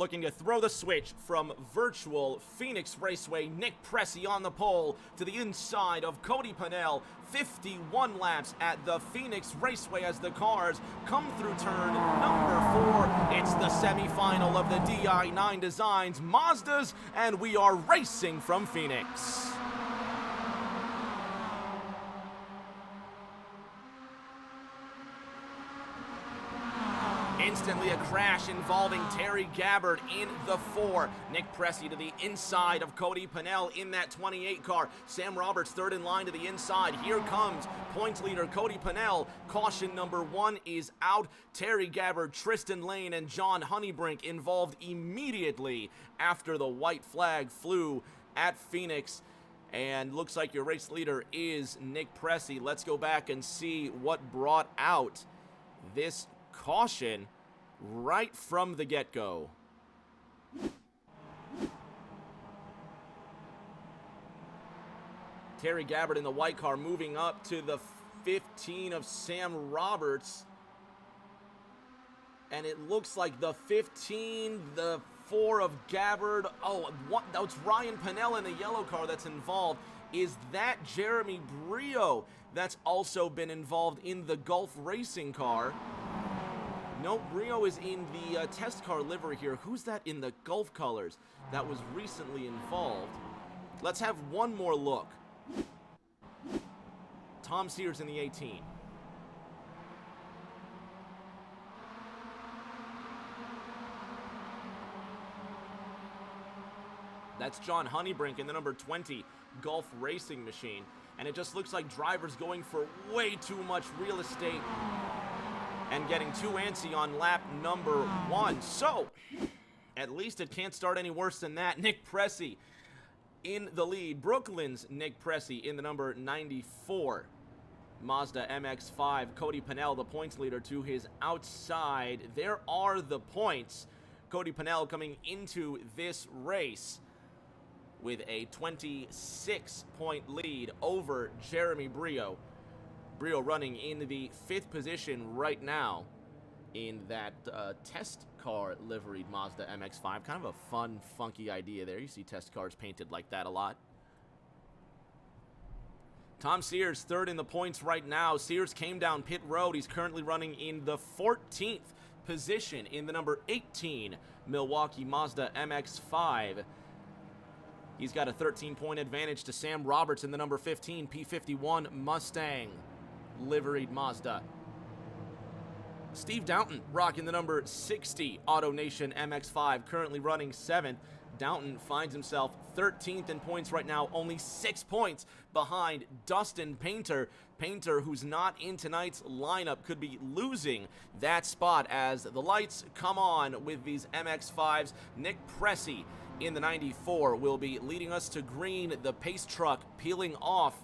looking to throw the switch from virtual Phoenix Raceway. Nick Pressey on the pole to the inside of Cody Pennell. 51 laps at the Phoenix Raceway as the cars come through turn number 4. It's the semifinal of the DI9 Designs Mazdas, and we are racing from Phoenix. Instantly a crash involving Terry Gabbard in the 4. Nick Pressey to the inside of Cody Pennell in that 28 car. Sam Roberts third in line to the inside. Here comes points leader Cody Pennell. Caution number 1 is out. Terry Gabbard, Tristan Lane, and John Honeybrink involved immediately after the white flag flew at Phoenix. And looks like your race leader is Nick Pressey. Let's go back and see what brought out this caution right from the get-go. Terry Gabbard in the white car moving up to the 15 of Sam Roberts. And it looks like the 15, the 4 of Gabbard. Oh, that's Ryan Pennell in the yellow car that's involved. Is that Jeremy Brio that's also been involved in the Gulf Racing car? No, Brio is in the test car livery here. Who's that in the Gulf colors that was recently involved? Let's have one more look. Tom Sears in the 18. That's John Honeybrink in the number 20 Gulf Racing machine. And it just looks like drivers going for way too much real estate and getting too antsy on lap number 1. So, at least it can't start any worse than that. Nick Pressey in the lead. Brooklyn's Nick Pressey in the number 94 Mazda MX-5. Cody Pennell, the points leader, to his outside. There are the points. Cody Pennell coming into this race with a 26-point lead over Jeremy Brio. Brio running in the 5th position right now in that test car liveried Mazda MX-5. Kind of a fun, funky idea there. You see test cars painted like that a lot. Tom Sears third in the points right now. Sears came down pit road. He's currently running in the 14th position in the number 18 Milwaukee Mazda MX-5. He's got a 13-point advantage to Sam Roberts in the number 15 P51 Mustang liveried Mazda. Steve Downton rocking the number 60 AutoNation MX-5, currently running 7th. Downton finds himself 13th in points right now, only 6 points behind Dustin Painter. Painter, who's not in tonight's lineup, could be losing that spot as the lights come on with these MX-5s. Nick Pressey in the 94 will be leading us to green, the pace truck peeling off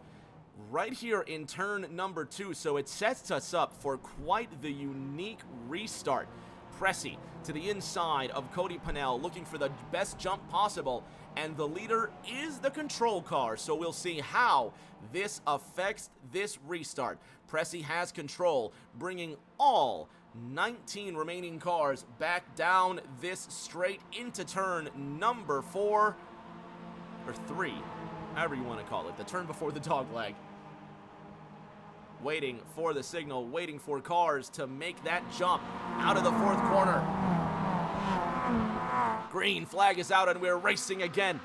right here in turn number 2, so it sets us up for quite the unique restart. Pressey to the inside of Cody Pennell, looking for the best jump possible, and the leader is the control car, so we'll see how this affects this restart. Pressey has control, bringing all 19 remaining cars back down this straight into turn number 4, or 3, however you want to call it, the turn before the dog leg. Waiting for the signal, waiting for cars to make that jump out of the 4th corner. Green flag is out and we're racing again.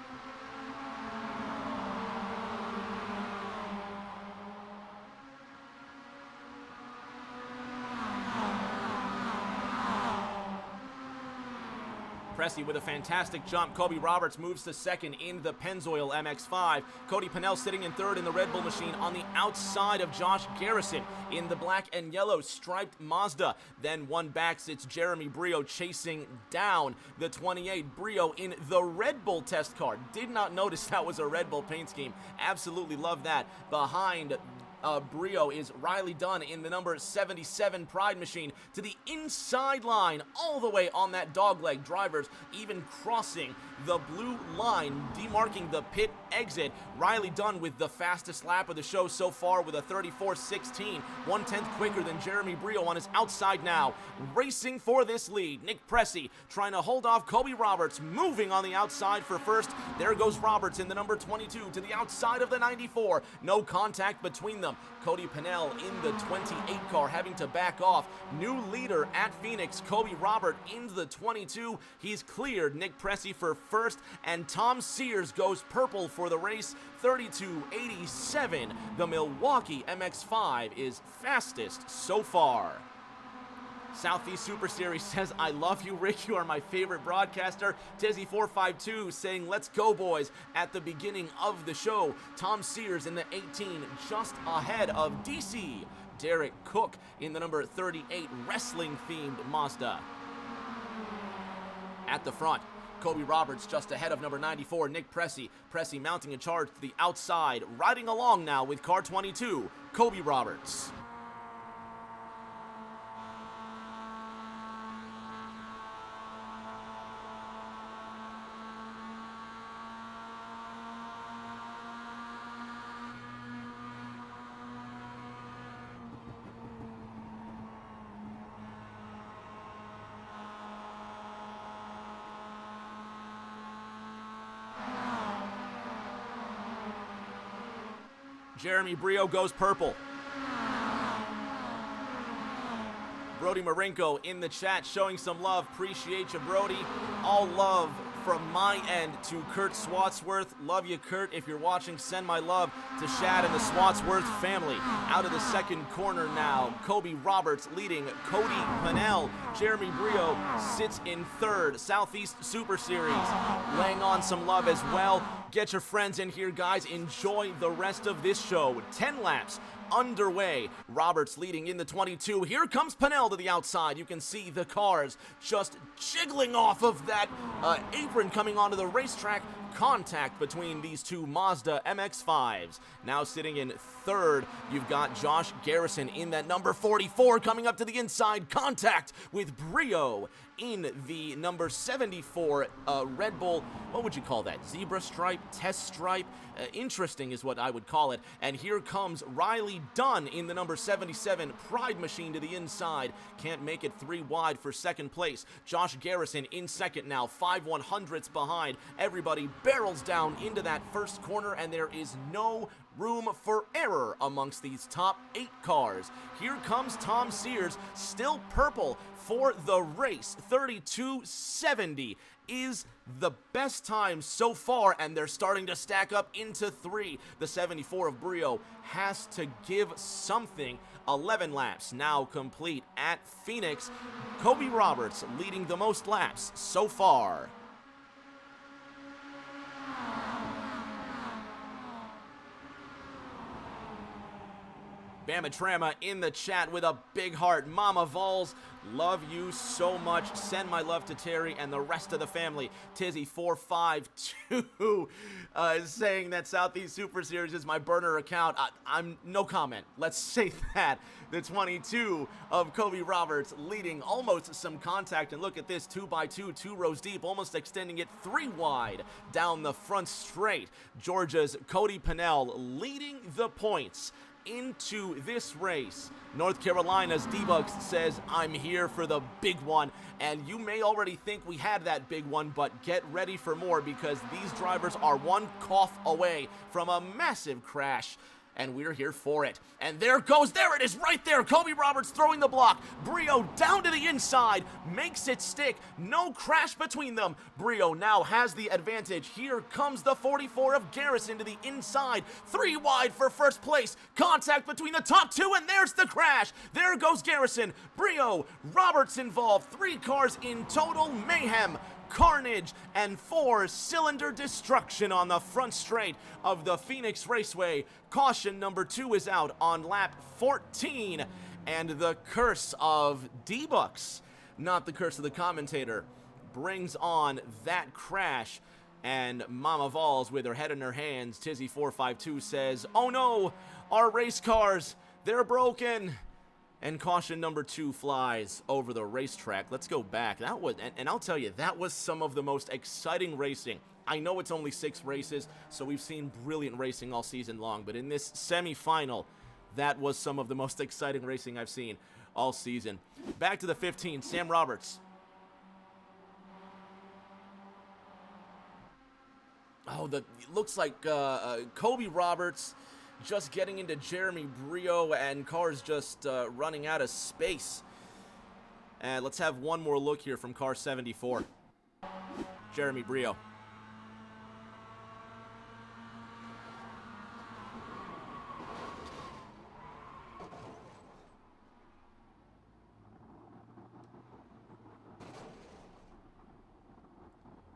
Pressey with a fantastic jump. Kobe Roberts moves to 2nd in the Pennzoil MX-5. Cody Pennell sitting in 3rd in the Red Bull machine on the outside of Josh Garrison in the black and yellow striped Mazda. Then one backs, it's Jeremy Brio chasing down the 28. Brio in the Red Bull test car. Did not notice that was a Red Bull paint scheme. Absolutely love that. Behind Brio is Riley Dunn in the number 77 Pride Machine to the inside line, all the way on that dogleg. Drivers even crossing the blue line, demarking the pit exit. Riley Dunn with the fastest lap of the show so far with a 34.16, 1/10 quicker than Jeremy Brio on his outside now. Racing for this lead, Nick Pressey trying to hold off Kobe Roberts, moving on the outside for first. There goes Roberts in the number 22 to the outside of the 94. No contact between them. Cody Pennell in the 28 car having to back off. New leader at Phoenix, Kobe Robert into the 22. He's cleared Nick Pressey for first, and Tom Sears goes purple for the race, 32.87. The Milwaukee MX-5 is fastest so far. Southeast Super Series says, I love you, Rick. You are my favorite broadcaster. Tizzy452 saying, let's go, boys, at the beginning of the show. Tom Sears in the 18, just ahead of DC. Derek Cook in the number 38 wrestling-themed Mazda. At the front, Kobe Roberts just ahead of number 94, Nick Pressey. Pressey mounting a charge to the outside, riding along now with car 22, Kobe Roberts. Jeremy Brio goes purple. Brody Marinko in the chat showing some love. Appreciate you, Brody. All love from my end to Kurt Swatsworth. Love you, Kurt. If you're watching, send my love to Shad and the Swatsworth family. Out of the second corner now, Kobe Roberts leading Cody Pennell. Jeremy Brio sits in third. Southeast Super Series laying on some love as well. Get your friends in here, guys. Enjoy the rest of this show. 10 laps underway. Roberts leading in the 22. Here comes Pennell to the outside. You can see the cars just jiggling off of that apron coming onto the racetrack. Contact between these two Mazda MX-5s. Now sitting in third, you've got Josh Garrison in that number 44 coming up to the inside. Contact with Brio in the number 74 Red Bull. What would you call that? Zebra stripe? Test stripe? Interesting is what I would call it. And here comes Riley Dunn in the number 77 Pride Machine to the inside. Can't make it 3 wide for second place. Josh Garrison in second now, 5/100ths behind. Everybody barrels down into that first corner, and there is no room for error amongst these top 8 cars. Here comes Tom Sears, still purple for the race. 32.70 is the best time so far, and they're starting to stack up into 3. The 74 of Brio has to give something. 11 laps now complete at Phoenix. Kobe Roberts leading the most laps so far. Bamatrama in the chat with a big heart. Mama Vols, love you so much. Send my love to Terry and the rest of the family. Tizzy452 saying that Southeast Super Series is my burner account. I'm no comment. Let's say that. The 22 of Kobe Roberts leading almost some contact. And look at this, 2x2, 2 rows deep, almost extending it 3 wide down the front straight. Georgia's Cody Pennell leading the points into this race. North Carolina's D-Bucks says, I'm here for the big one. And you may already think we had that big one, but get ready for more, because these drivers are one cough away from a massive crash. And we're here for it. And there it is right there. Kobe Roberts throwing the block. Brio down to the inside, makes it stick. No crash between them. Brio now has the advantage. Here comes the 44 of Garrison to the inside. 3 wide for first place. Contact between the top 2, and there's the crash. There goes Garrison. Brio, Roberts involved. 3 cars in total mayhem. Carnage and 4-cylinder destruction on the front straight of the Phoenix Raceway. Caution number 2 is out on lap 14, and the curse of D-Bucks, not the curse of the commentator, brings on that crash. And Mama Vols, with her head in her hands, Tizzy452 says, "Oh no, our race cars, they're broken." And caution number 2 flies over the racetrack. Let's go back. That was, and I'll tell you, that was some of the most exciting racing. I know it's only 6 races, so we've seen brilliant racing all season long, but in this semifinal, that was some of the most exciting racing I've seen all season. Back to the 15, Sam Roberts. Oh, it looks like Kobe Roberts just getting into Jeremy Brio, and cars just running out of space. And let's have one more look here from car 74. Jeremy Brio.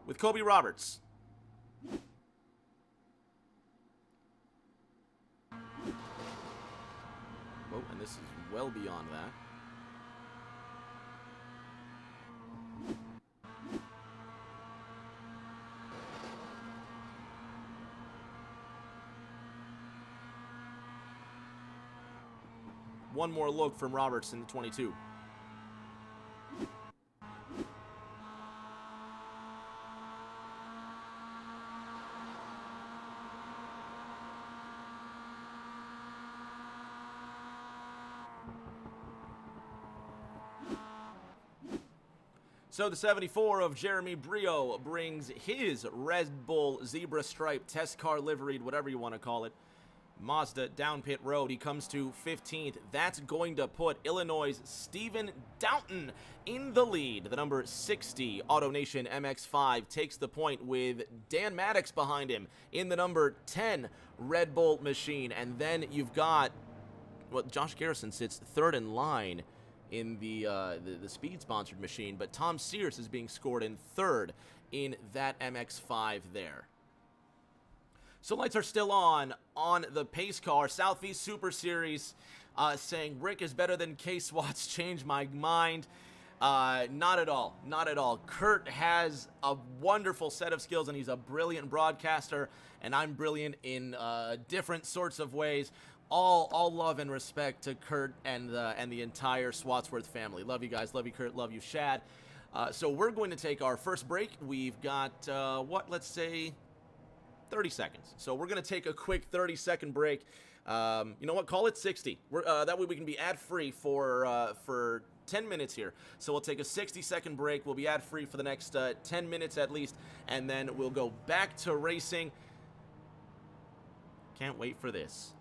With Kobe Roberts. Oh, and this is well beyond that. One more look from Roberts in the 22. So the 74 of Jeremy Brio brings his Red Bull Zebra Stripe test car liveried, whatever you want to call it, Mazda down pit road. He comes to 15th. That's going to put Illinois' Stephen Downton in the lead. The number 60 AutoNation MX-5 takes the point with Dan Maddox behind him in the number 10 Red Bull machine. And then you've got, well, Josh Garrison sits third in line in the speed-sponsored machine, but Tom Sears is being scored in third in that MX-5 there. So lights are still on the pace car. Southeast Super Series saying Rick is better than K-Swat's. Change my mind. Not at all. Not at all. Kurt has a wonderful set of skills, and he's a brilliant broadcaster, and I'm brilliant in different sorts of ways. All love and respect to Kurt and the entire Swatsworth family. Love you guys. Love you, Kurt. Love you, Shad. So we're going to take our first break. We've got, let's say 30 seconds. So we're going to take a quick 30-second break. You know what? Call it 60. That way we can be ad-free for 10 minutes here. So we'll take a 60-second break. We'll be ad-free for the next 10 minutes at least, and then we'll go back to racing. Can't wait for this.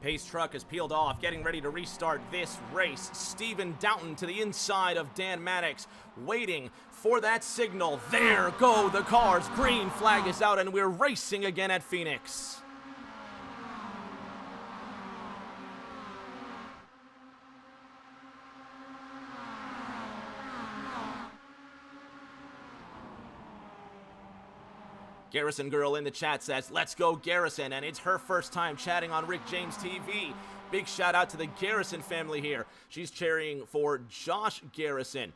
Pace truck is peeled off, getting ready to restart this race. Stephen Downton to the inside of Dan Maddox, waiting for that signal. There go the cars. Green flag is out, and we're racing again at Phoenix. Garrison Girl in the chat says, "Let's go Garrison," and it's her first time chatting on Rick James TV. Big shout out to the Garrison family here. She's cheering for Josh Garrison.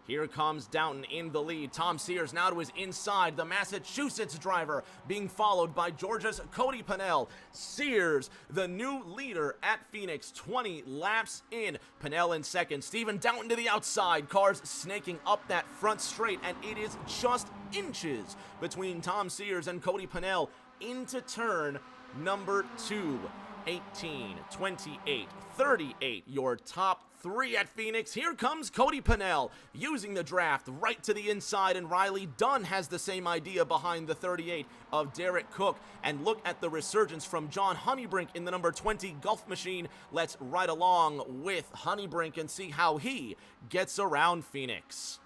Here comes Downton in the lead. Tom Sears now to his inside. The Massachusetts driver being followed by Georgia's Cody Pennell. Sears, the new leader at Phoenix, 20 laps in. Pennell in second. Stephen Downton to the outside. Cars snaking up that front straight, and it is just inches between Tom Sears and Cody Pennell into turn number 2. 18, 28, 38, your top 3 at Phoenix. Here comes Cody Pennell using the draft right to the inside, and Riley Dunn has the same idea behind the 38 of Derek Cook. And look at the resurgence from John Honeybrink in the number 20 Gulf Machine. Let's ride along with Honeybrink and see how he gets around Phoenix.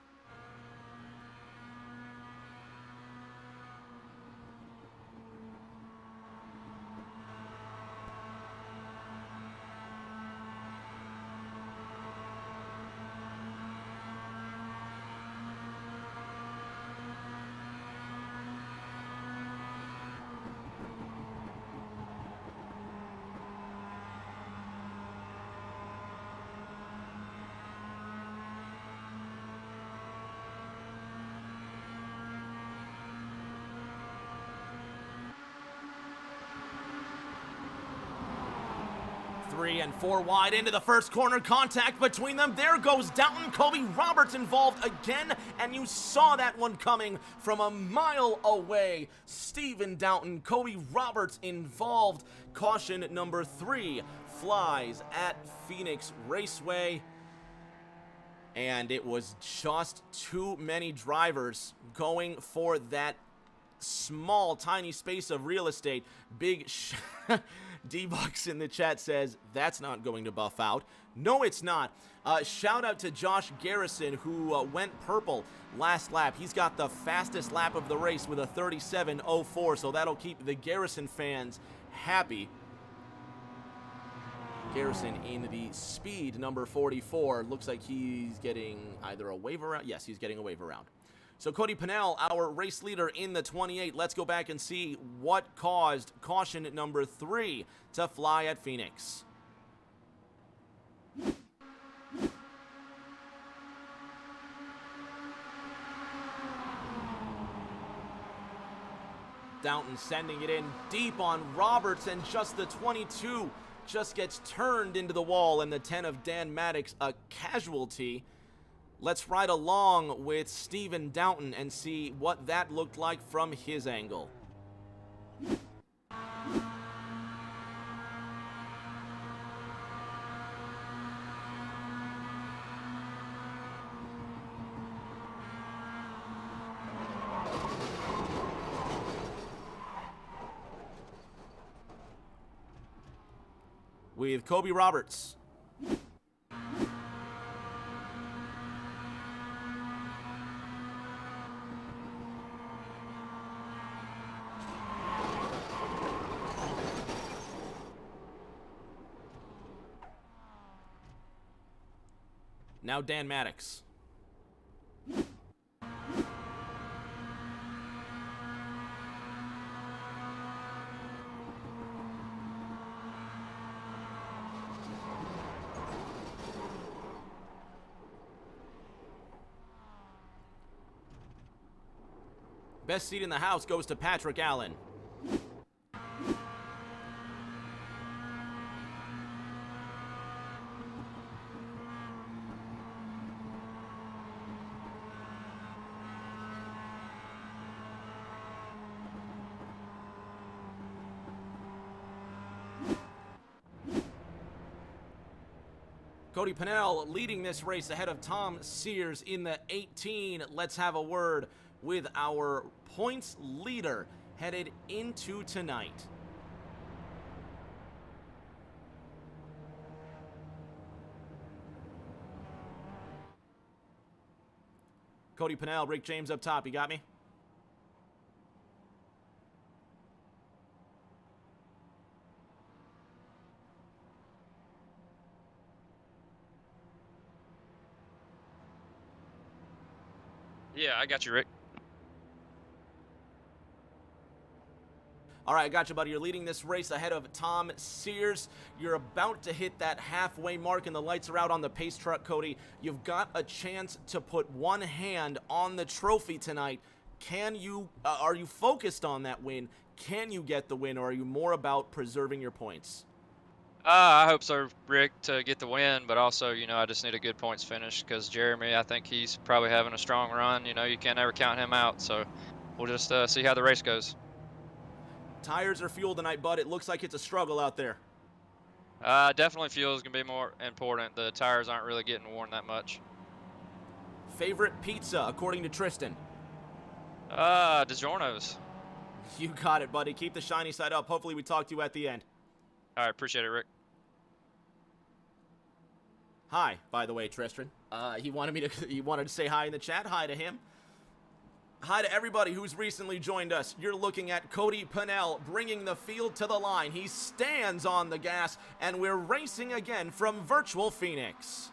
Three and 4 wide into the first corner, contact between them. There goes Downton. Kobe Roberts involved again, and you saw that one coming from a mile away. Stephen Downton, Kobe Roberts involved. Caution number 3 flies at Phoenix Raceway. And it was just too many drivers going for that small, tiny space of real estate. D-Bucks in the chat says, that's not going to buff out. No, it's not. Shout out to Josh Garrison, who went purple last lap. He's got the fastest lap of the race with a 37.04, so that'll keep the Garrison fans happy. Garrison in the speed number 44. Looks like he's getting either a wave around. Yes, he's getting a wave around. So Cody Pennell, our race leader in the 28. Let's go back and see what caused caution number 3 to fly at Phoenix. Downton sending it in deep on Roberts, and just the 22 just gets turned into the wall, and the 10 of Dan Maddox a casualty. Let's ride along with Stephen Downton and see what that looked like from his angle. With Kobe Roberts. Now Dan Maddox. Best seat in the house goes to Patrick Allen. Cody Pennell leading this race ahead of Tom Sears in the 18. Let's have a word with our points leader headed into tonight. Cody Pennell, Rick James up top. You got me? Yeah, I got you, Rick. All right, I got you, buddy. You're leading this race ahead of Tom Sears. You're about to hit that halfway mark, and the lights are out on the pace truck, Cody. You've got a chance to put one hand on the trophy tonight. Can you, are you focused on that win? Can you get the win, or are you more about preserving your points? I hope so, Rick, to get the win, but also, I just need a good points finish because Jeremy, I think he's probably having a strong run. You can't ever count him out, so we'll just see how the race goes. Tires are fuel tonight, bud. It looks like it's a struggle out there. Definitely fuel is going to be more important. The tires aren't really getting worn that much. Favorite pizza, according to Tristan? DiGiorno's. You got it, buddy. Keep the shiny side up. Hopefully we talk to you at the end. All right, appreciate it, Rick. Hi, by the way, Tristan. He wanted to say hi in the chat. Hi to him. Hi to everybody who's recently joined us. You're looking at Cody Pennell bringing the field to the line. He stands on the gas, and we're racing again from virtual Phoenix.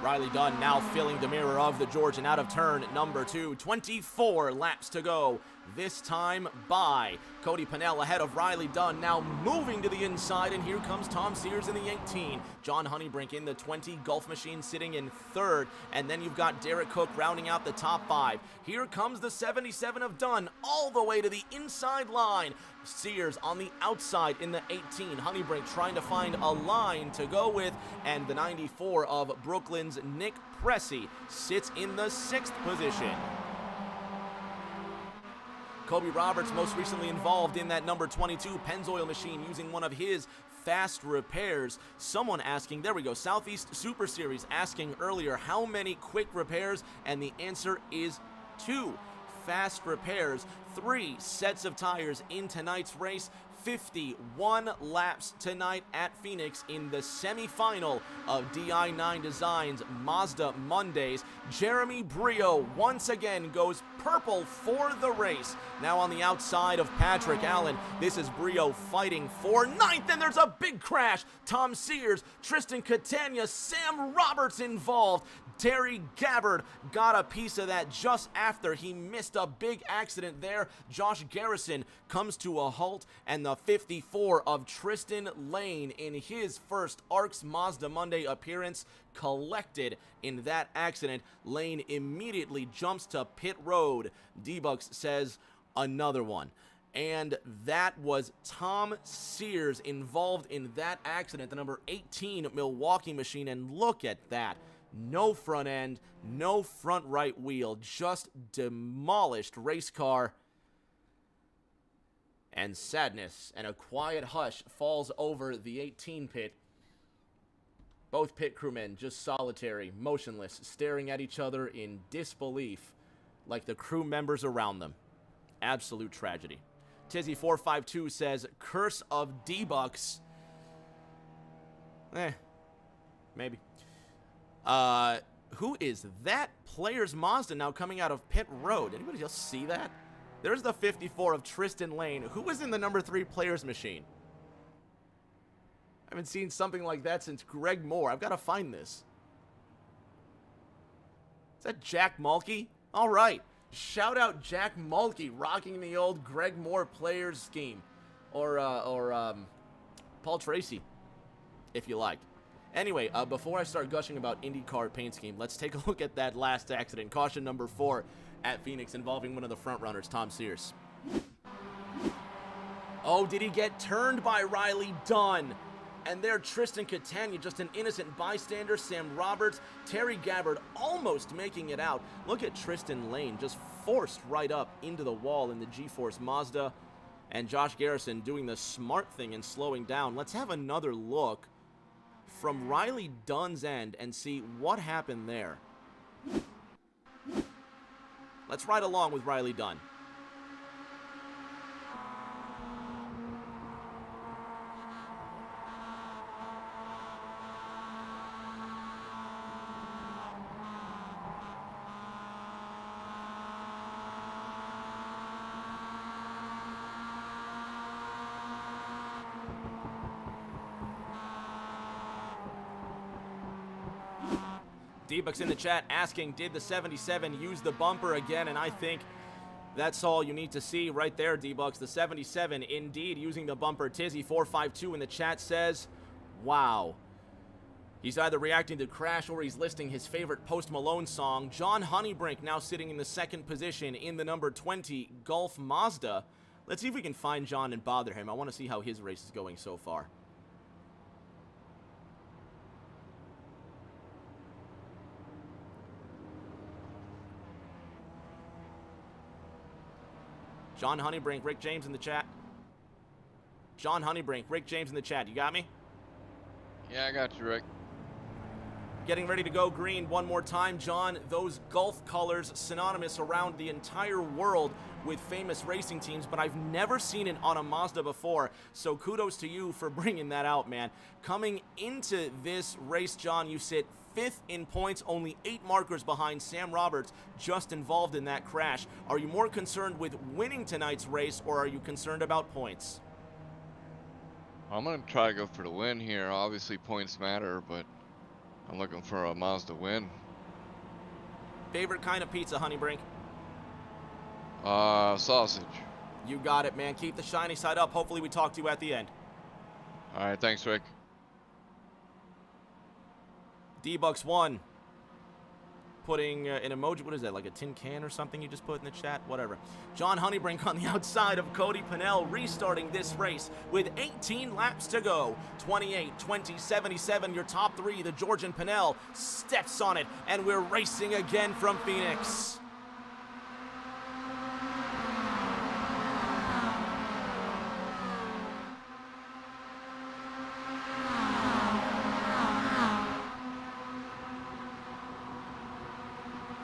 Riley Dunn now filling the mirror of the Georgian out of turn number 2. 24 laps to go, this time by Cody Pennell ahead of Riley Dunn, now moving to the inside, and here comes Tom Sears in the 18. John Honeybrink in the 20, Gulf Machine sitting in 3rd, and then you've got Derek Cook rounding out the top 5. Here comes the 77 of Dunn all the way to the inside line. Sears on the outside in the 18. Honeybrink trying to find a line to go with, and the 94 of Brooklyn's Nick Pressey sits in the 6th position. Kobe Roberts most recently involved in that number 22 Pennzoil machine using one of his fast repairs. Someone asking, there we go, Southeast Super Series asking earlier how many quick repairs, and the answer is 2 fast repairs. 3 sets of tires in tonight's race. 51 laps tonight at Phoenix in the semifinal of DI9 Designs Mazda Mondays. Jeremy Brio once again goes purple for the race. Now on the outside of Patrick Allen, this is Brio fighting for 9th, and there's a big crash. Tom Sears, Tristan Catania, Sam Roberts involved. Terry Gabbard got a piece of that just after he missed a big accident there. Josh Garrison comes to a halt, and the 54 of Tristan Lane in his first ARCS Mazda Monday appearance collected in that accident. Lane immediately jumps to pit road. D-Bucks says another one. And that was Tom Sears involved in that accident, the number 18 Milwaukee machine, and look at that. No front end, no front right wheel, just demolished race car. And sadness and a quiet hush falls over the 18 pit. Both pit crewmen just solitary, motionless, staring at each other in disbelief like the crew members around them. Absolute tragedy. Tizzy452 says, curse of D-Bucks. Maybe. Who is that Players Mazda now coming out of pit road? Anybody else see that? There's the 54 of Tristan Lane. Who was in the number 3 Players machine? I haven't seen something like that since Greg Moore. I've got to find this. Is that Jack Mulkey? All right. Shout out Jack Mulkey rocking the old Greg Moore Players scheme. Or Paul Tracy, if you like. Anyway, before I start gushing about IndyCar paint scheme, let's take a look at that last accident. Caution number 4 at Phoenix involving one of the front runners, Tom Sears. Oh, did he get turned by Riley Dunn? And there, Tristan Catania, just an innocent bystander. Sam Roberts, Terry Gabbard almost making it out. Look at Tristan Lane, just forced right up into the wall in the G-Force Mazda. And Josh Garrison doing the smart thing and slowing down. Let's have another look from Riley Dunn's end and see what happened there. Let's ride along with Riley Dunn. D-Bucks in the chat asking, did the 77 use the bumper again? And I think that's all you need to see right there, D-Bucks. The 77 indeed using the bumper. Tizzy452 in the chat says, wow. He's either reacting to Crash or he's listing his favorite Post Malone song. John Honeybrink now sitting in the second position in the number 20 Golf Mazda. Let's see if we can find John and bother him. I want to see how his race is going so far. John Honeybrink, Rick James in the chat. John Honeybrink, Rick James in the chat. You got me? Yeah, I got you, Rick. Getting ready to go green one more time, John. Those Gulf colors synonymous around the entire world with famous racing teams, but I've never seen it on a Mazda before, so kudos to you for bringing that out, man. Coming into this race, John, you sit 5th in points, only 8 markers behind Sam Roberts, just involved in that crash. Are you more concerned with winning tonight's race, or are you concerned about points? I'm going to try to go for the win here. Obviously, points matter, but I'm looking for a Mazda win. Favorite kind of pizza, Honeybrink? Sausage. You got it, man. Keep the shiny side up. Hopefully we talk to you at the end. All right, thanks, Rick. D-Bucks 1. Putting an emoji, what is that, like a tin can or something you just put in the chat? Whatever. John Honeybrink on the outside of Cody Pennell, restarting this race with 18 laps to go. 28, 20, 77, your top 3. The Georgian Pennell steps on it, and we're racing again from Phoenix.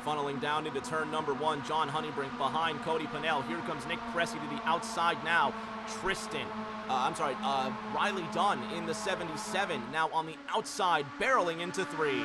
Funneling down into turn number 1, John Honeybrink behind Cody Pennell. Here comes Nick Pressey to the outside now. Riley Dunn in the 77, now on the outside, barreling into 3.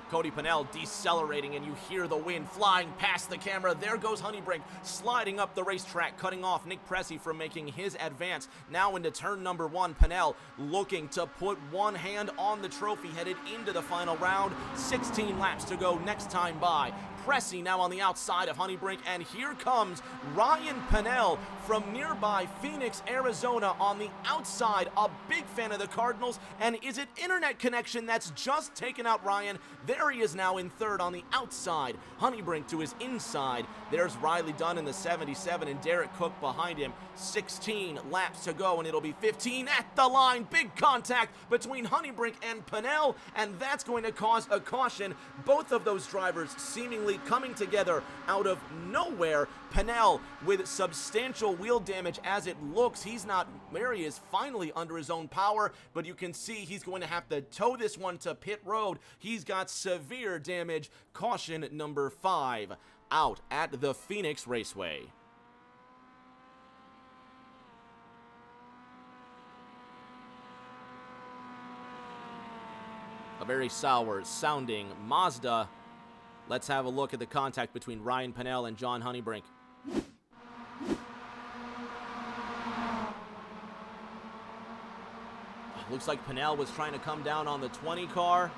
Cody Pennell decelerating, and you hear the wind flying past the camera. There goes Honeybrink, sliding up the racetrack, cutting off Nick Pressey from making his advance. Now into turn number 1, Pennell looking to put one hand on the trophy, headed into the final round. 16 laps to go next time by. Pressey now on the outside of Honeybrink, and here comes Ryan Pennell from nearby Phoenix, Arizona on the outside. A big fan of the Cardinals, and is it internet connection that's just taken out Ryan? There he is now in 3rd on the outside. Honeybrink to his inside. There's Riley Dunn in the 77 and Derek Cook behind him. 16 laps to go, and it'll be 15 at the line. Big contact between Honeybrink and Pennell, and that's going to cause a caution. Both of those drivers seemingly coming together out of nowhere. Pennell with substantial wheel damage as it looks. He's not where he is, finally under his own power, but you can see he's going to have to tow this one to pit road. He's got severe damage. Caution number 5 out at the Phoenix Raceway. A very sour sounding Mazda. Let's have a look at the contact between Ryan Pennell and John Honeybrink. Looks like Pennell was trying to come down on the 20 car.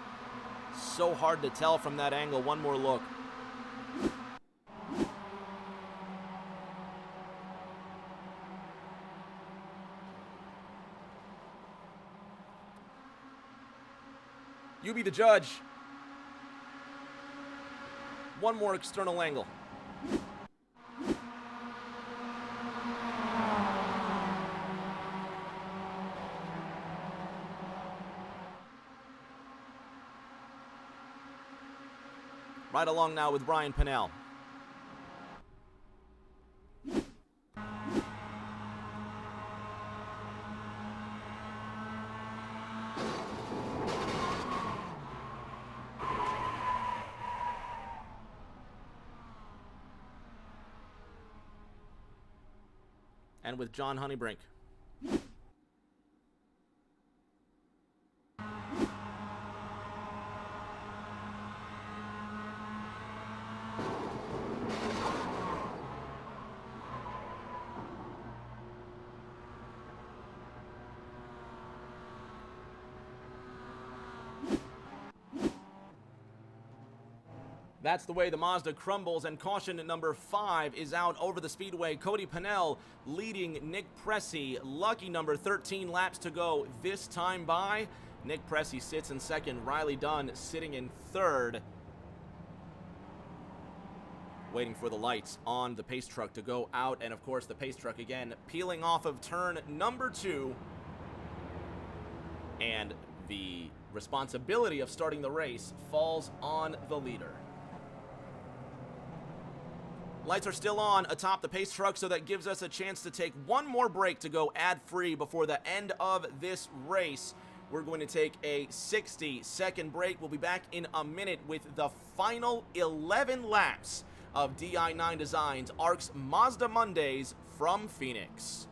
So hard to tell from that angle. One more look. You be the judge. One more external angle. Right along now with Ryan Pennell. And with John Honeybrink. That's the way the Mazda crumbles, and caution number 5 is out over the speedway. Cody Pennell leading Nick Pressey. Lucky number 13 laps to go this time by. Nick Pressey sits in second. Riley Dunn sitting in third. Waiting for the lights on the pace truck to go out, and of course the pace truck again peeling off of turn number 2. And the responsibility of starting the race falls on the leader. Lights are still on atop the pace truck, so that gives us a chance to take one more break to go ad-free before the end of this race. We're going to take a 60-second break. We'll be back in a minute with the final 11 laps of DI9 Designs ARC's Mazda Mondays from Phoenix.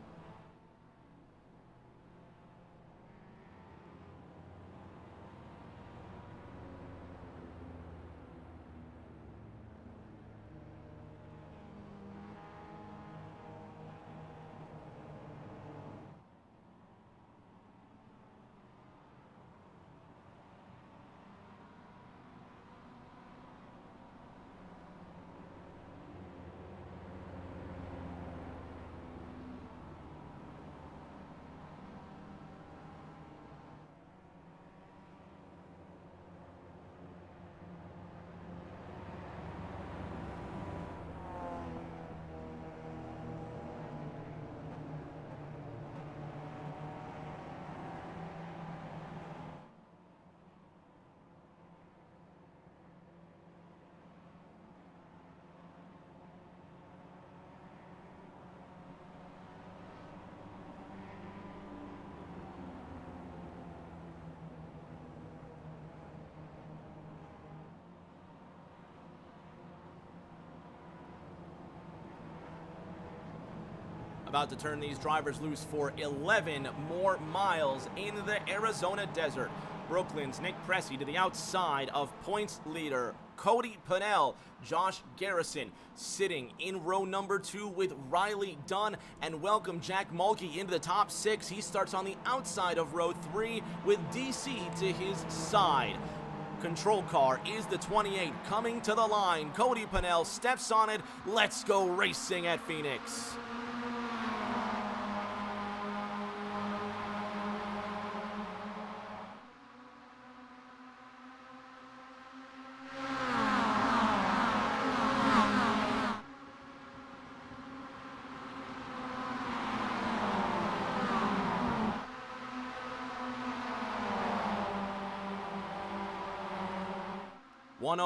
About to turn these drivers loose for 11 more miles in the Arizona desert. Brooklyn's Nick Pressey to the outside of points leader Cody Pennell. Josh Garrison sitting in row number 2 with Riley Dunn. And welcome Jack Mulkey into the top 6. He starts on the outside of row 3 with DC to his side. Control car is the 28 coming to the line. Cody Pennell steps on it. Let's go racing at Phoenix.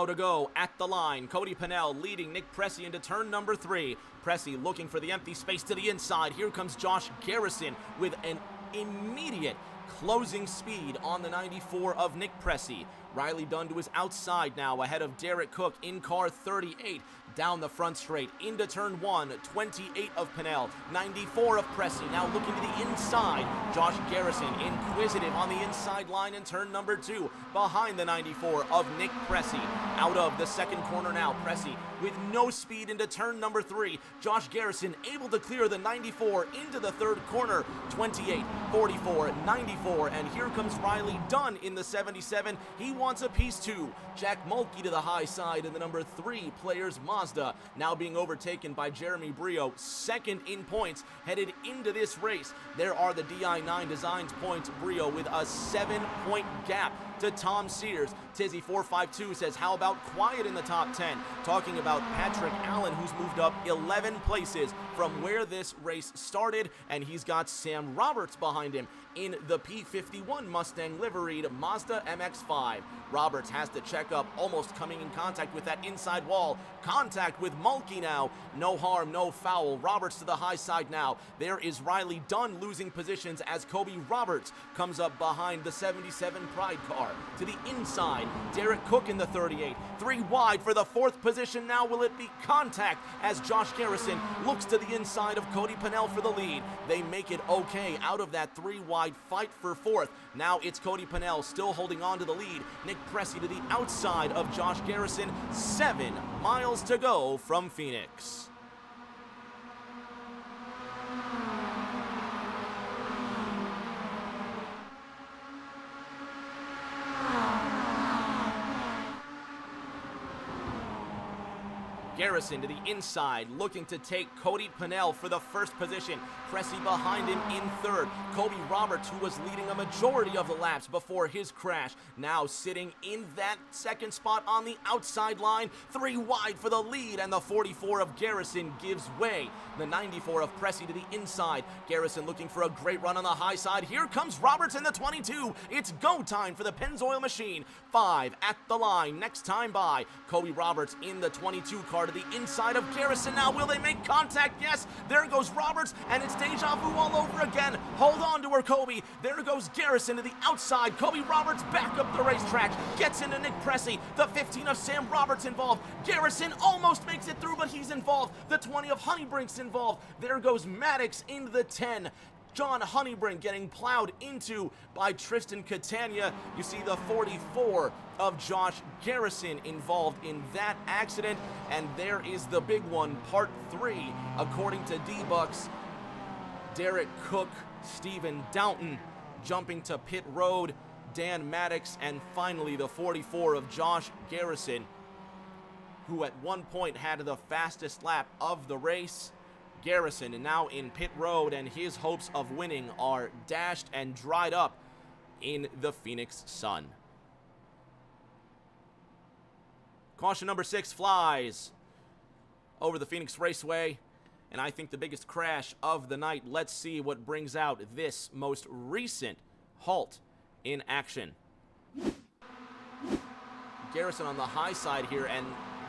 To go at the line. Cody Pennell leading Nick Pressey into turn number 3. Pressey looking for the empty space to the inside. Here comes Josh Garrison with an immediate closing speed on the 94 of Nick Pressey. Riley Dunn to his outside now, ahead of Derek Cook in car 38. Down the front straight into turn 1, 28 of Pennell, 94 of Pressey, now looking to the inside. Josh Garrison inquisitive on the inside line in turn number 2, behind the 94 of Nick Pressey. Out of the second corner now, Pressey with no speed into turn number 3. Josh Garrison able to clear the 94 into the third corner, 28, 44, 94, and here comes Riley Dunn in the 77. He wants a piece too. Jack Mulkey to the high side in the number 3 players Mazda, now being overtaken by Jeremy Brio, second in points, headed into this race. There are the DI9 Designs points. Brio with a 7-point gap to Tom Sears. Tizzy452 says, how about quiet in the top 10? Talking about Patrick Allen, who's moved up 11 places from where this race started, and he's got Sam Roberts behind him in the P51 Mustang liveried Mazda MX-5. Roberts has to check up, almost coming in contact with that inside wall. Contact with Mulkey now. No harm, no foul. Roberts to the high side now. There is Riley Dunn losing positions as Kobe Roberts comes up behind the 77 Pride car. To the inside, Derek Cook in the 38. 3 wide for the 4th position now. Will it be contact as Josh Garrison looks to the inside of Cody Pennell for the lead? They make it okay out of that 3 wide fight for 4th. Now it's Cody Pennell still holding on to the lead. Nick Pressey to the outside of Josh Garrison. 7 miles to go from Phoenix. Garrison to the inside, looking to take Cody Pennell for the first position. Cressy behind him in third. Kobe Roberts, who was leading a majority of the laps before his crash, now sitting in that second spot on the outside line. 3 wide for the lead, and the 44 of Garrison gives way. The 94 of Cressy to the inside. Garrison looking for a great run on the high side. Here comes Roberts in the 22. It's go time for the Pennzoil machine. 5 at the line, next time by. Kobe Roberts in the 22 car to the inside of Garrison. Now will they make contact? Yes, there goes Roberts, and it's deja vu all over again. Hold on to her, Kobe. There goes Garrison to the outside. Kobe Roberts back up the racetrack, gets into Nick Cressy. The 15 of Sam Roberts involved. Garrison almost makes it through, but he's involved. The 20 of Honeybrink's involved. There goes Maddox in the 10. John Honeybrink getting plowed into by Tristan Catania. You see the 44 of Josh Garrison involved in that accident. And there is the big one, part 3, according to D-Bucks. Derek Cook, Stephen Downton jumping to pit road, Dan Maddox, and finally the 44 of Josh Garrison, who at one point had the fastest lap of the race. Garrison and now in pit road, and his hopes of winning are dashed and dried up in the Phoenix sun. Caution number 6 flies over the Phoenix Raceway, and I think the biggest crash of the night. Let's see what brings out this most recent halt in action. Garrison on the high side here, and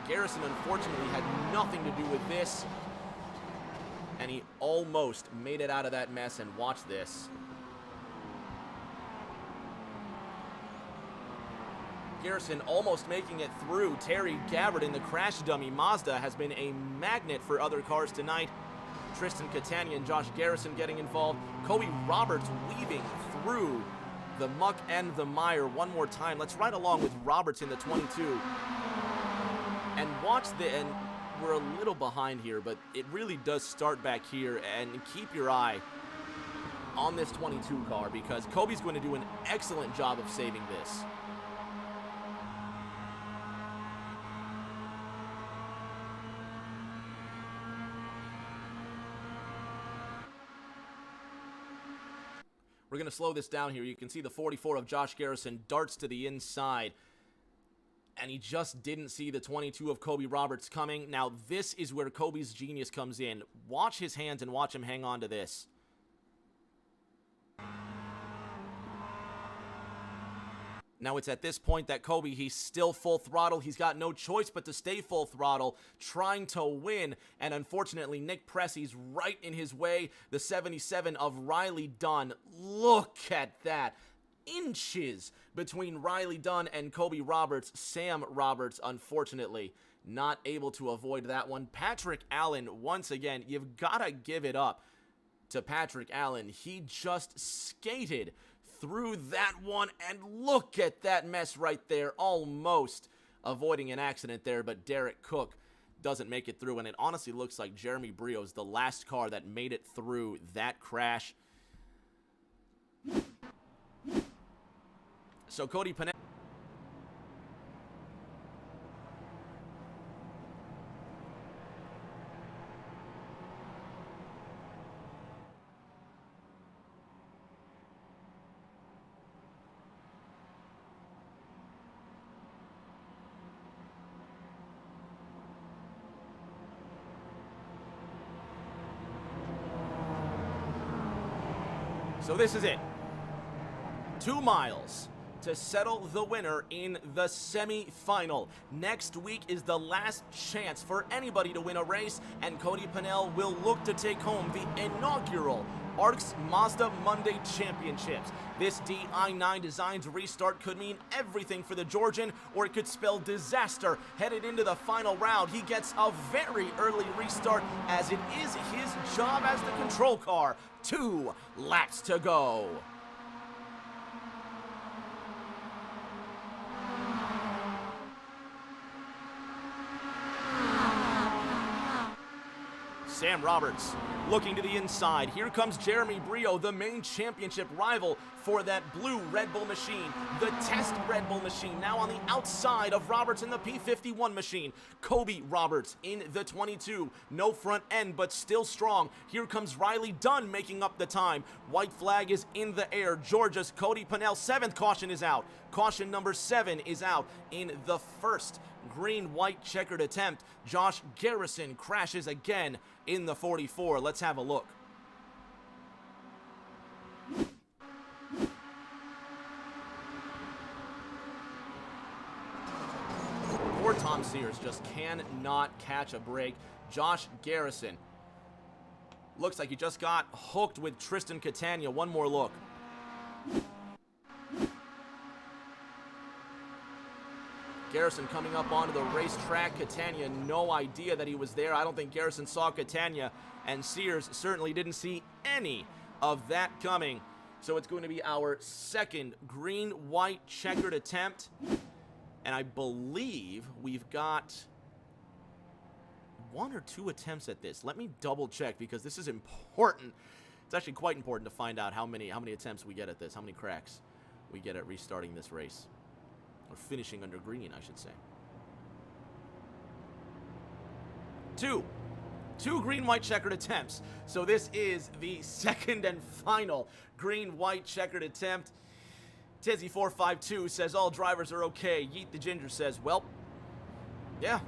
Garrison unfortunately had nothing to do with this. And he almost made it out of that mess, and watch this. Garrison almost making it through. Terry Gabbard in the crash dummy Mazda has been a magnet for other cars tonight. Tristan Catania and Josh Garrison getting involved. Kobe Roberts weaving through the muck and the mire one more time. Let's ride along with Roberts in the 22. And watch and we're a little behind here, but it really does start back here, and keep your eye on this 22 car because Kobe's going to do an excellent job of saving this. We're going to slow this down here. You can see the 44 of Josh Garrison darts to the inside, and he just didn't see the 22 of Kobe Roberts coming. Now, this is where Kobe's genius comes in. Watch his hands and watch him hang on to this. Now, it's at this point that Kobe, he's still full throttle. He's got no choice but to stay full throttle, trying to win. And unfortunately, Nick Pressy's right in his way. The 77 of Riley Dunn. Look at that. Inches between Riley Dunn and Kobe Roberts. Sam Roberts, unfortunately, not able to avoid that one. Patrick Allen, once again, you've got to give it up to Patrick Allen. He just skated through that one, and look at that mess right there. Almost avoiding an accident there, but Derek Cook doesn't make it through, and it honestly looks like Jeremy Brio's the last car that made it through that crash. So Cody Pennell. So this is it. 2 miles to settle the winner in the semi-final. Next week is the last chance for anybody to win a race, and Cody Pennell will look to take home the inaugural ARCS Mazda Monday Championships. This DI9 Designs restart could mean everything for the Georgian, or it could spell disaster headed into the final round. He gets a very early restart, as it is his job as the control car. 2 laps to go. Sam Roberts looking to the inside. Here comes Jeremy Brio, the main championship rival for that blue Red Bull machine, the test Red Bull machine, now on the outside of Roberts in the P51 machine. Kobe Roberts in the 22, no front end, but still strong. Here comes Riley Dunn making up the time. White flag is in the air. Georgia's Cody Pennell, 7th caution is out. Caution number 7 is out in the first green-white checkered attempt. Josh Garrison crashes again in the 44. Let's have a look. Poor Tom Sears just cannot catch a break. Josh Garrison looks like he just got hooked with Tristan Catania. One more look. Garrison coming up onto the racetrack. Catania, no idea that he was there. I don't think Garrison saw Catania, and Sears certainly didn't see any of that coming. So it's going to be our second green-white checkered attempt, and I believe we've got 1 or 2 attempts at this. Let me double check because this is important. It's actually quite important to find out how many attempts we get at this, how many cracks we get at restarting this race. Or finishing under green, I should say. 2 green-white checkered attempts. So this is the second and final green-white checkered attempt. Tizzy452 says all drivers are okay. Yeet the Ginger says, well, yeah.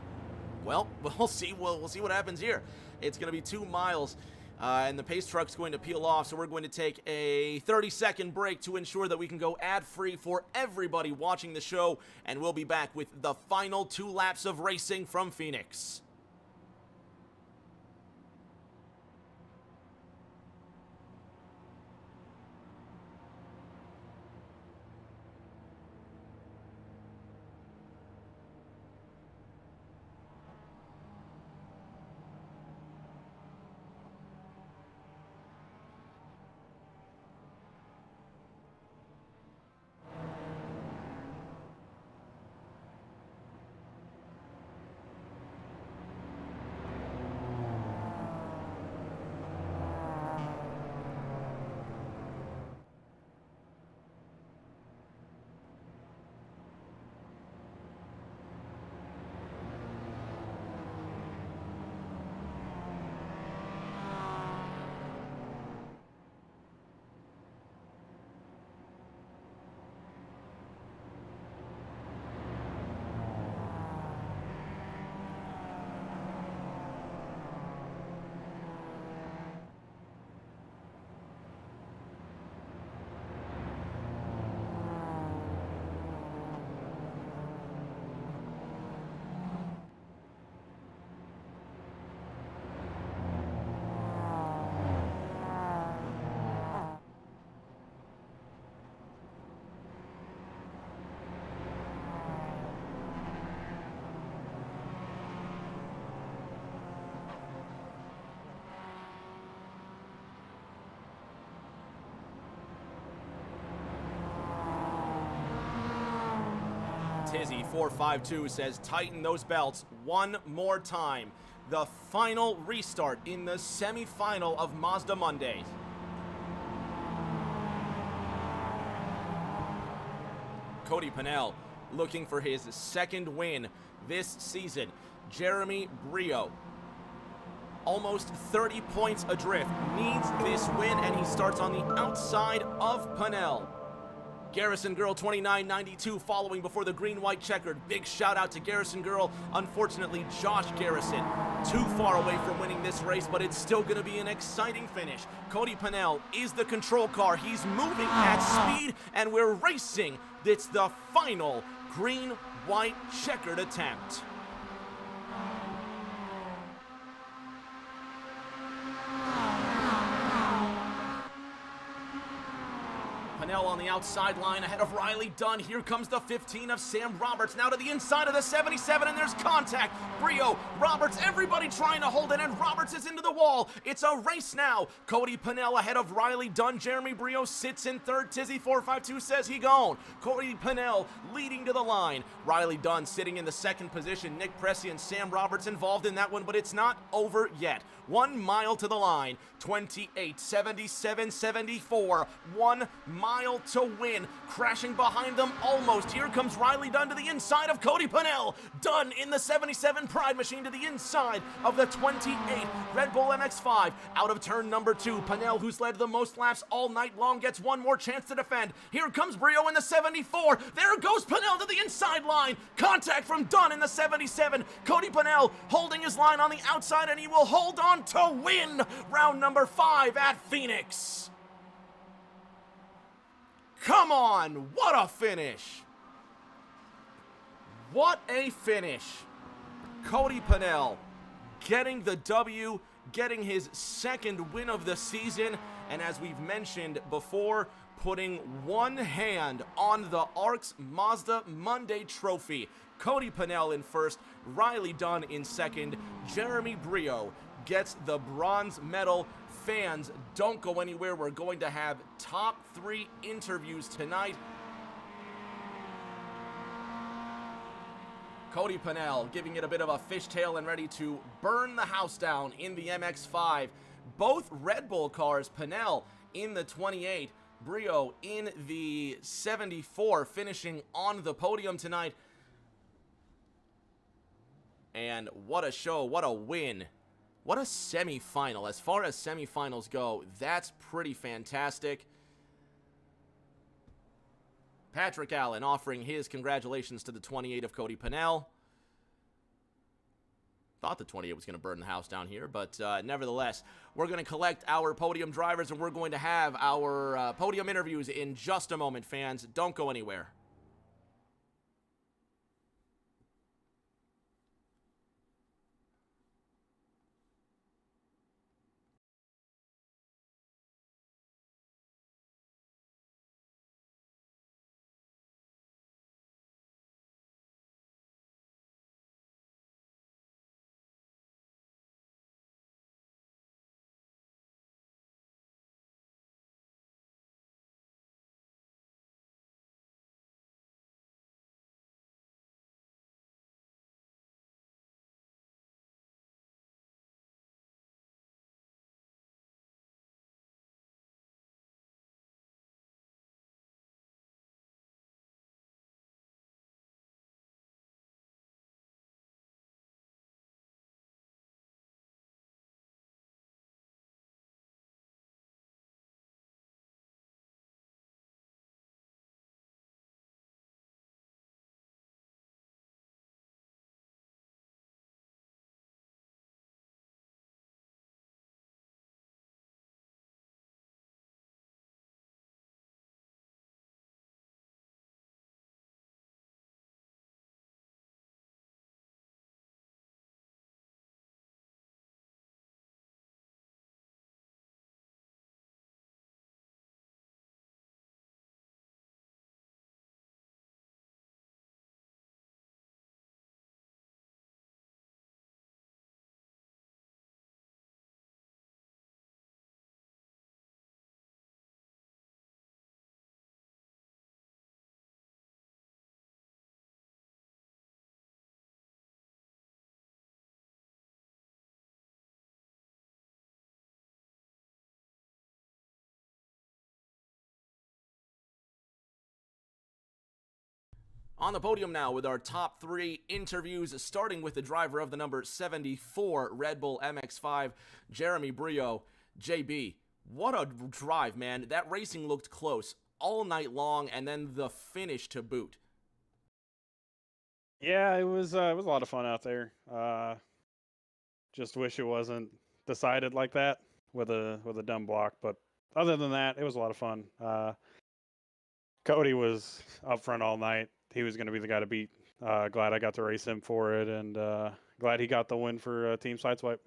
Well, we'll see. We'll see what happens here. It's going to be 2 miles. And the pace truck's going to peel off, so we're going to take a 30-second break to ensure that we can go ad-free for everybody watching the show, and we'll be back with the final 2 laps of racing from Phoenix. Tizzy452 says, tighten those belts one more time. The final restart in the semi-final of Mazda Mondays. Cody Pennell looking for his second win this season. Jeremy Brio, almost 30 points adrift, needs this win, and he starts on the outside of Pennell. Garrison Girl 2992 following before the green-white checkered. Big shout out to Garrison Girl. Unfortunately, Josh Garrison too far away from winning this race, but it's still going to be an exciting finish. Cody Pennell is the control car. He's moving at speed, and we're racing. It's the final green-white checkered attempt. Pennell on the outside line ahead of Riley Dunn. Here comes the 15 of Sam Roberts. Now to the inside of the 77, and there's contact. Brio, Roberts, everybody trying to hold it, and Roberts is into the wall. It's a race now. Cody Pennell ahead of Riley Dunn. Jeremy Brio sits in third. Tizzy452 says he gone. Cody Pennell leading to the line. Riley Dunn sitting in the second position. Nick Pressey and Sam Roberts involved in that one, but it's not over yet. 1 mile to the line. 28, 77, 74. 1 mile to win. Crashing behind them almost. Here comes Riley Dunn to the inside of Cody Pennell. Dunn in the 77 Pride Machine to the inside of the 28 Red Bull MX-5. Out of turn number 2. Pennell, who's led the most laps all night long, gets one more chance to defend. Here comes Brio in the 74. There goes Pennell to the inside line. Contact from Dunn in the 77. Cody Pennell holding his line on the outside, and he will hold on to win round number 5 at Phoenix. Come on, what a finish. What a finish. Cody Pennell getting the W, getting his second win of the season, and as we've mentioned before, putting one hand on the ARC's Mazda Monday Trophy. Cody Pennell in first, Riley Dunn in second, Jeremy Brio gets the bronze medal. Fans, don't go anywhere. We're going to have top 3 interviews tonight. Cody Pennell giving it a bit of a fishtail and ready to burn the house down in the MX-5. Both Red Bull cars, Pennell in the 28, Brio in the 74, finishing on the podium tonight. And what a show, what a win. What a semifinal. As far as semifinals go, that's pretty fantastic. Patrick Allen offering his congratulations to the 28 of Cody Pennell. Thought the 28 was going to burn the house down here, but nevertheless, we're going to collect our podium drivers, and we're going to have our podium interviews in just a moment, fans. Don't go anywhere. On the podium now with our top 3 interviews, starting with the driver of the number 74 Red Bull MX-5, Jeremy Brio. JB, what a drive, man. That racing looked close all night long, and then the finish to boot. Yeah, it was a lot of fun out there. Just wish it wasn't decided like that with a dumb block, but other than that, it was a lot of fun. Cody was up front all night. He was going to be the guy to beat. Glad I got to race him for it, and glad he got the win for Team Sideswipe.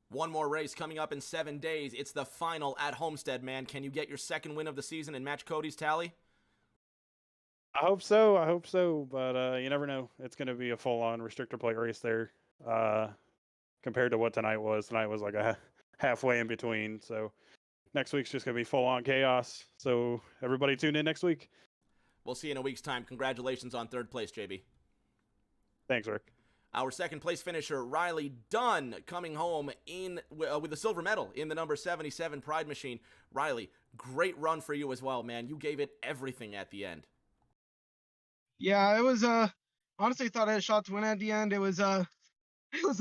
One more race coming up in 7 days. It's the final at Homestead, man. Can you get your second win of the season and match Cody's tally? I hope so. I hope so. But you never know. It's going to be a full-on restrictor plate race there. Compared to what tonight was. Tonight was like a halfway in between. So next week's just going to be full-on chaos. So everybody tune in next week. We'll see you in a week's time. Congratulations on third place, JB. Thanks, Rick. Our second place finisher, Riley Dunn, coming home with a silver medal in the number 77 Pride Machine. Riley, great run for you as well, man. You gave it everything at the end. Yeah, it was honestly thought I had a shot to win at the end. It was an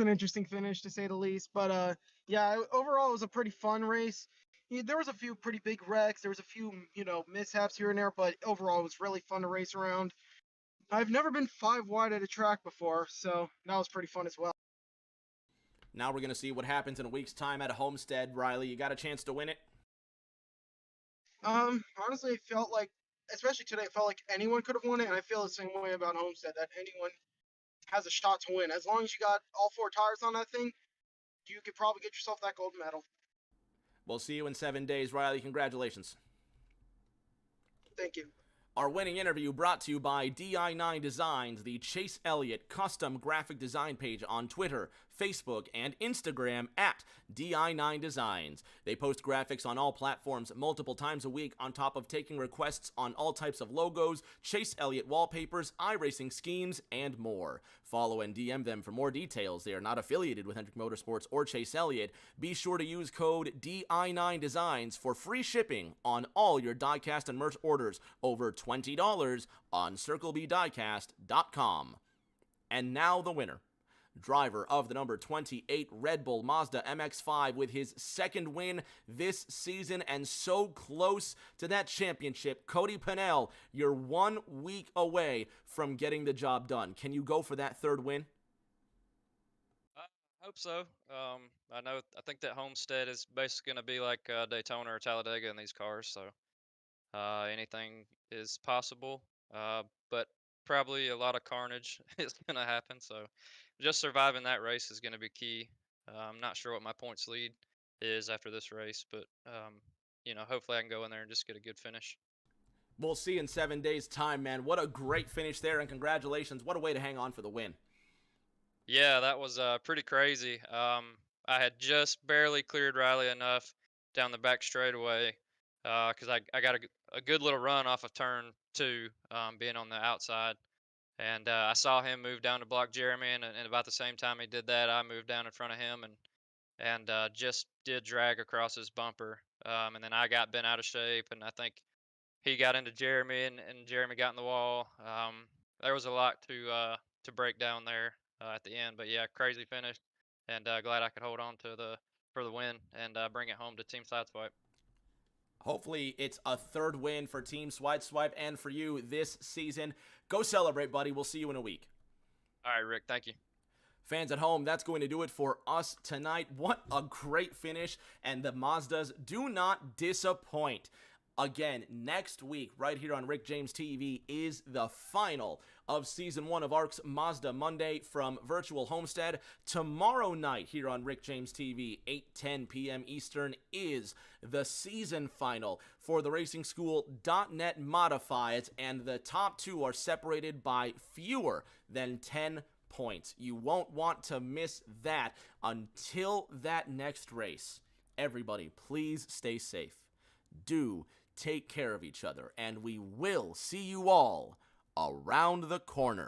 interesting finish to say the least. But yeah, overall it was a pretty fun race. Yeah, there was a few pretty big wrecks. There was a few, mishaps here and there, but overall it was really fun to race around. I've never been 5 wide at a track before, so that was pretty fun as well. Now we're going to see what happens in a week's time at Homestead. Riley, you got a chance to win it? Honestly, it felt like, especially today, it felt like anyone could have won it, and I feel the same way about Homestead, that anyone has a shot to win. As long as you got all 4 tires on that thing, you could probably get yourself that gold medal. We'll see you in 7 days, Riley. Congratulations. Thank you. Our winning interview brought to you by DI9 Designs, the Chase Elliott custom graphic design page on Twitter, Facebook, and Instagram at DI9 Designs. They post graphics on all platforms multiple times a week on top of taking requests on all types of logos, Chase Elliott wallpapers, iRacing schemes, and more. Follow and DM them for more details. They are not affiliated with Hendrick Motorsports or Chase Elliott. Be sure to use code DI9 Designs for free shipping on all your diecast and merch orders over $20 on CircleBDiecast.com. And now the winner. Driver of the number 28 Red Bull Mazda MX-5 with his second win this season and so close to that championship. Cody Pennell, you're 1 week away from getting the job done. Can you go for that third win? I hope so. I think that Homestead is basically going to be like Daytona or Talladega in these cars, so anything is possible. But probably a lot of carnage is going to happen, so just surviving that race is going to be key. I'm not sure what my points lead is after this race, but hopefully I can go in there and just get a good finish. We'll see in 7 days' time, man. What a great finish there, and congratulations. What a way to hang on for the win. Yeah, that was pretty crazy. I had just barely cleared Riley enough down the back straightaway because I got a good little run off of turn 2, being on the outside. And I saw him move down to block Jeremy, and about the same time he did that, I moved down in front of him and just did drag across his bumper. And then I got bent out of shape, and I think he got into Jeremy, and Jeremy got in the wall. There was a lot to break down there at the end, but yeah, crazy finish, and glad I could hold on to for the win and bring it home to Team Sideswipe. Hopefully it's a third win for Team Sideswipe and for you this season. Go celebrate, buddy. We'll see you in a week. All right, Rick. Thank you. Fans at home, that's going to do it for us tonight. What a great finish, and the Mazdas do not disappoint. Again, next week, right here on Rick James TV, is the final of Season 1 of ARC's Mazda Monday from Virtual Homestead. Tomorrow night here on Rick James TV, 8:10 p.m. Eastern, is the season final for the Racing School.net Modifieds, and the top 2 are separated by fewer than 10 points. You won't want to miss that until that next race. Everybody, please stay safe. Do take care of each other, and we will see you all around the corner.